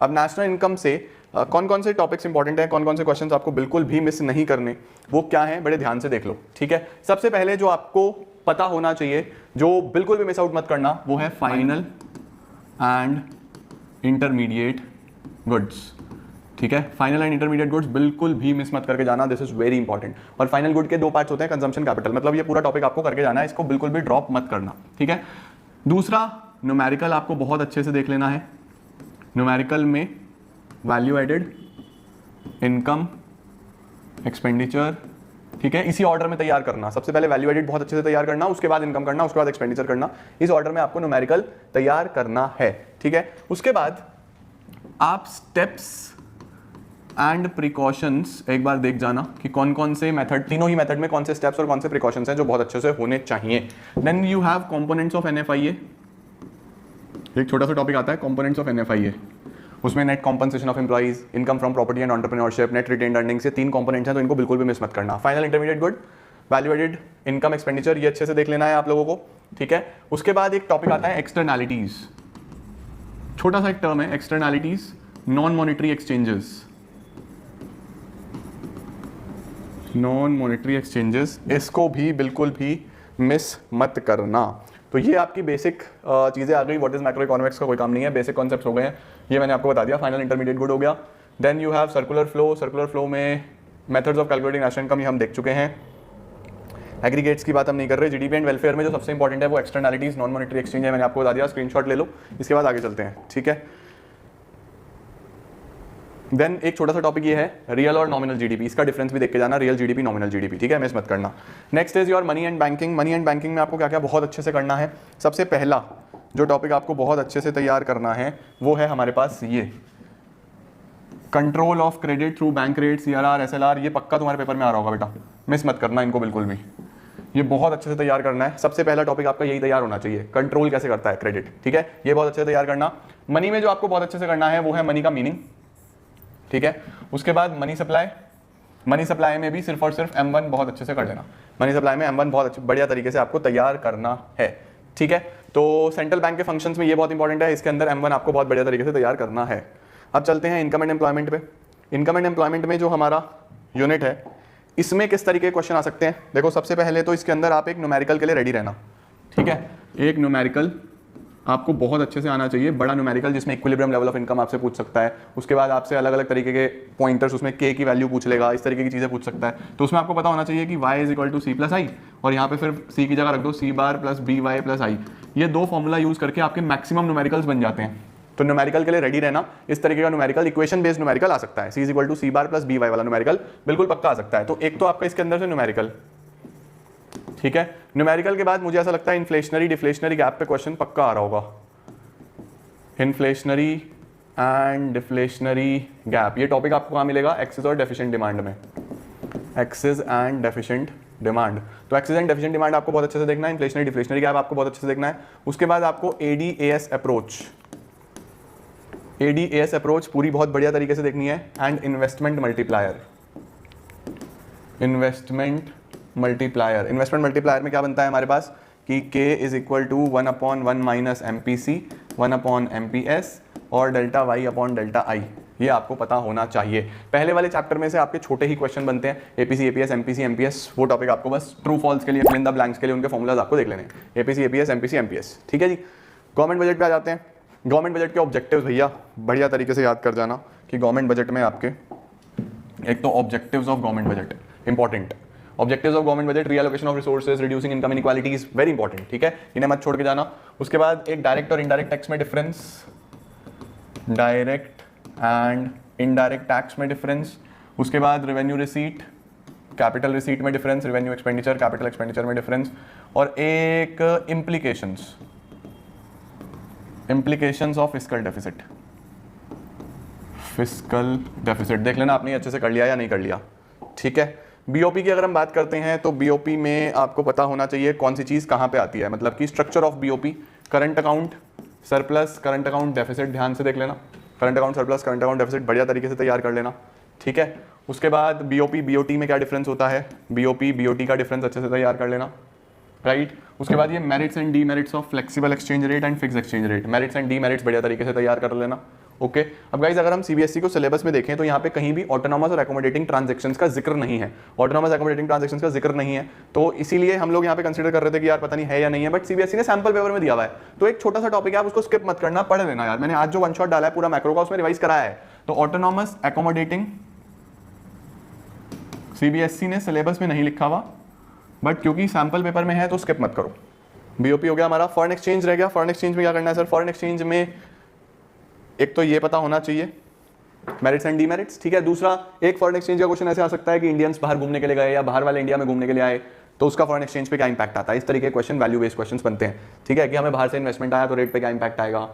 अब national income से कौन कौन से टॉपिक्स इंपॉर्टेंट हैं, कौन कौन से क्वेश्चंस आपको बिल्कुल भी मिस नहीं करने, वो क्या हैं, बड़े ध्यान से देख लो, ठीक है। सबसे पहले जो आपको पता होना चाहिए, जो बिल्कुल भी मिस आउट मत करना, वो है फाइनल एंड इंटरमीडिएट गुड्स, ठीक है। फाइनल एंड इंटरमीडिएट गुड्स बिल्कुल भी मिस मत करके जाना, दिस इज वेरी इंपॉर्टेंट। और फाइनल गुड के दो पार्ट्स होते हैं, कंजम्पशन कैपिटल, मतलब ये पूरा टॉपिक आपको करके जाना है, इसको बिल्कुल भी ड्रॉप मत करना, ठीक है। दूसरा, न्यूमेरिकल आपको बहुत अच्छे से देख लेना है। न्यूमेरिकल में वैल्यू एडेड, इनकम, एक्सपेंडिचर, ठीक है, इसी ऑर्डर में तैयार करना। सबसे पहले वैल्यू एडेड बहुत अच्छे से तैयार करना, उसके बाद इनकम करना, उसके बाद एक्सपेंडिचर करना, इस ऑर्डर में आपको न्यूमेरिकल तैयार करना है, ठीक है। उसके बाद आप स्टेप्स एंड प्रिकॉशंस एक बार देख जाना कि कौन कौन से मेथड, तीनों ही मेथड में कौन से स्टेप्स और कौन से प्रिकॉशंस हैं जो बहुत अच्छे से होने चाहिए। Then you have components of NFIA, एक छोटा सा टॉपिक आता है कंपोनेंट्स ऑफ एनएफआईए, उसमें net compensation of employees, income from property and entrepreneurship, net retained earnings, ये 3 कंपोनेंट्स हैं, तो इनको बिल्कुल भी मिस मत करना। Final intermediate good, value added, income, expenditure, ये अच्छे से देख लेना है आप लोगों को, ठीक है। उसके बाद एक टॉपिक आता है एक्सटर्नैलिटीज, छोटा सा एक टर्म है externalities, non monetary exchanges, non monetary exchanges, इसको भी बिल्कुल भी मिस मत करना। तो ये आपकी बेसिक चीज़ें आ गई। व्हाट इज मैक्रो इकोनॉमिक्स का कोई काम नहीं है, बेसिक कॉन्सेप्ट्स हो गए हैं, ये मैंने आपको बता दिया। फाइनल इंटरमीडिएट गुड हो गया। Then you have circular flow, circular flow में methods of calculating national income हम देख चुके हैं। एग्रीगेट्स की बात हम नहीं कर रहे। जीडीपी एंड वेलफेयर में जो सबसे इंपॉर्टेंट है वो एक्सटर्नैलिटीज, नॉन मॉनिटरी एक्सचेंज है, मैंने आपको बता दिया, स्क्रीनशॉट ले लो। इसके बाद आगे चलते हैं, ठीक है। देन एक छोटा सा टॉपिक ये है रियल और नॉमिनल जीडीपी, इसका डिफरेंस भी देख के जाना, रियल जीडीपी, नॉमिनल जीडीपी, ठीक है, मिस मत करना। Next is your money and banking. Money and banking में आपको क्या क्या बहुत अच्छे से करना है। सबसे पहला जो टॉपिक आपको बहुत अच्छे से तैयार करना है वो है हमारे पास ये control of credit through bank rate, CRR, SLR, ये पक्का तुम्हारे पेपर में आ रहा होगा बेटा, मिस मत करना इनको बिल्कुल भी, ये बहुत अच्छे से तैयार करना है। सबसे पहला टॉपिक आपका यही तैयार होना चाहिए, कंट्रोल कैसे करता है क्रेडिट, ठीक है, ये बहुत अच्छे से तैयार करना। मनी में जो आपको बहुत अच्छे से करना है वो है मनी का मीनिंग, ठीक है। उसके बाद मनी सप्लाई, मनी सप्लाई में भी सिर्फ और सिर्फ M1 बहुत अच्छे से कर लेना। मनी सप्लाई में M1 बहुत बढ़िया तरीके से आपको तैयार करना है, ठीक है। तो सेंट्रल बैंक के फंक्शंस में ये बहुत इंपॉर्टेंट है, इसके अंदर M1 आपको बहुत बढ़िया तरीके से तैयार करना है। अब चलते हैं इनकम एंड एम्प्लॉयमेंट पे। इनकम एंड एम्प्लॉयमेंट में जो हमारा यूनिट है इसमें किस तरीके के क्वेश्चन आ सकते हैं। देखो सबसे पहले तो इसके अंदर आप एक न्यूमेरिकल के लिए रेडी रहना, ठीक है। एक न्यूमेरिकल आपको बहुत अच्छे से आना चाहिए, बड़ा न्यूमेरिकल जिसमें इक्विलिब्रियम लेवल ऑफ इनकम आपसे पूछ सकता है। उसके बाद आपसे अलग अलग तरीके के पॉइंटर्स, उसमें के की वैल्यू पूछ लेगा, इस तरीके की चीज़ें पूछ सकता है। तो उसमें आपको पता होना चाहिए कि y is equal to C plus I, और यहाँ पे फिर c की जगह रख दो C bar plus B Y plus I. ये दो फॉर्मूला यूज करके आपके मैक्सिमम न्यूमेरिकल्स बन जाते हैं। तो न्यूमेरिकल के लिए रेडी रहना, इस तरीके का न्यूमेरिकल, इक्वेशन बेस्ड न्यूमेरिकल आ सकता है। c is equal to C bar plus B Y वाला न्यूमेरिकल बिल्कुल पक्का आ सकता है। तो एक तो आपका इसके अंदर से न्यूमेरिकल, ठीक है। न्यूमेरिकल के बाद मुझे ऐसा लगता है इन्फ्लेशनरी डिफ्लेशनरी गैप पे क्वेश्चन पक्का आ रहा होगा। इन्फ्लेशनरी एंड डिफ्लेशनरी गैप, ये टॉपिक आपको कहाँ मिलेगा, एक्सेस और डेफिशिएंट डिमांड में, एक्सेस एंड डेफिशिएंट डिमांड। तो एक्सेस एंड डेफिशिएंट डिमांड आपको बहुत अच्छे से देखना है, इन्फ्लेशनरी डिफ्लेशनरी गैप आपको बहुत अच्छे से देखना है। उसके बाद आपको एडीएएस अप्रोच, एडीएएस अप्रोच पूरी बहुत बढ़िया तरीके से देखनी है। And investment multiplier, investment multiplier, investment multiplier में क्या बनता है हमारे पास कि k is equal to 1/1 minus MPC 1/ MPS और delta y upon delta i, ये आपको पता होना चाहिए। पहले वाले चैप्टर में से आपके छोटे ही क्वेश्चन बनते हैं, APC APS MPC MPS, वो टॉपिक आपको बस ट्रू फॉल्स के लिए, फिल इन द ब्लैंक्स के लिए उनके फॉर्मूलाज आपको देख लेने हैं, APC APS MPC MPS, ठीक है जी। गवर्नमेंट बजट पे आ जाते हैं। गवर्नमेंट बजट के ऑब्जेक्टिव्स भैया बढ़िया तरीके से याद कर जाना कि गवर्नमेंट बजट में आपके एक तो objectives of government budget important, objectives of government budget, reallocation of resources, reducing income inequalities, very important, ठीक है, इन्हें मत छोड़ के जाना। उसके बाद एक डायरेक्ट और इनडायरेक्ट टैक्स में difference, direct and indirect tax में डिफरेंस। उसके बाद रेवेन्यू रिसीट, कैपिटल रिसीट में difference, revenue expenditure, capital expenditure में डिफरेंस, और एक implications, implications of fiscal deficit, fiscal deficit देख लेना आपने अच्छे से कर लिया या नहीं कर लिया, ठीक है। बीओपी की अगर हम बात करते हैं तो बीओपी में आपको पता होना चाहिए कौन सी चीज़ कहाँ पे आती है, मतलब कि structure of BOP, current account surplus, current account deficit, ध्यान से देख लेना, current account surplus, current account deficit बढ़िया तरीके से तैयार कर लेना, ठीक है। उसके बाद बीओपी बीओटी में क्या डिफरेंस होता है, बीओपी बीओटी का डिफरेंस अच्छे से तैयार कर लेना, राइट। उसके बाद ये merits and demerits of flexible exchange rate and fix exchange rate, merits and demerits बढ़िया तरीके से तैयार कर लेना। ओके अब गाइज अगर हम सीबीएसई को सिलेबस में देखें तो यहाँ पे कहीं भी ऑटोनॉमस और एकोमोडेटिंग ट्रांजैक्शंस का जिक्र नहीं है, ऑटोनॉमस एकोमोडेटिंग ट्रांजैक्शंस का जिक्र नहीं है, तो इसीलिए हम लोग यहाँ पे कंसीडर कर रहे थे कि यार पता नहीं है या नहीं है, बट सीबीएसई ने सैंपल पेपर में दिया हुआ है, तो एक छोटा सा टॉपिक है, आप उसको स्किप मत करना, पढ़ लेना यार। मैंने आज जो वन शॉट डाला है पूरा मैक्रो का उसमें रिवाइज कराया है। तो ऑटोनॉमस एकोमोडेटिंग सीबीएसई ने सिलेबस में नहीं लिखा हुआ, बट क्योंकि सैंपल पेपर में है तो स्किप मत करो। बीओपी हो गया हमारा। फॉरेन एक्सचेंज रह गया। फॉरेन एक्सचेंज में क्या करना है सर? फॉरेन एक्सचेंज में एक तो ये पता होना चाहिए मेरिट्स एंड डीमेरिट्स, ठीक है। दूसरा, एक फॉरेन एक्सचेंज का क्वेश्चन ऐसे आ सकता है कि इंडियंस बाहर घूमने के लिए गए या बाहर वाले इंडिया में घूमने के लिए आए, तो उसका फॉरेन एक्सचेंज पे क्या इंपैक्ट आता है। इस तरीके के क्वेश्चन वैल्यू बेस्ड क्वेश्चन बनते हैं, ठीक है, कि हमें बाहर से इन्वेस्टमेंट आया तो रेट पे क्या इंपैक्ट आएगा,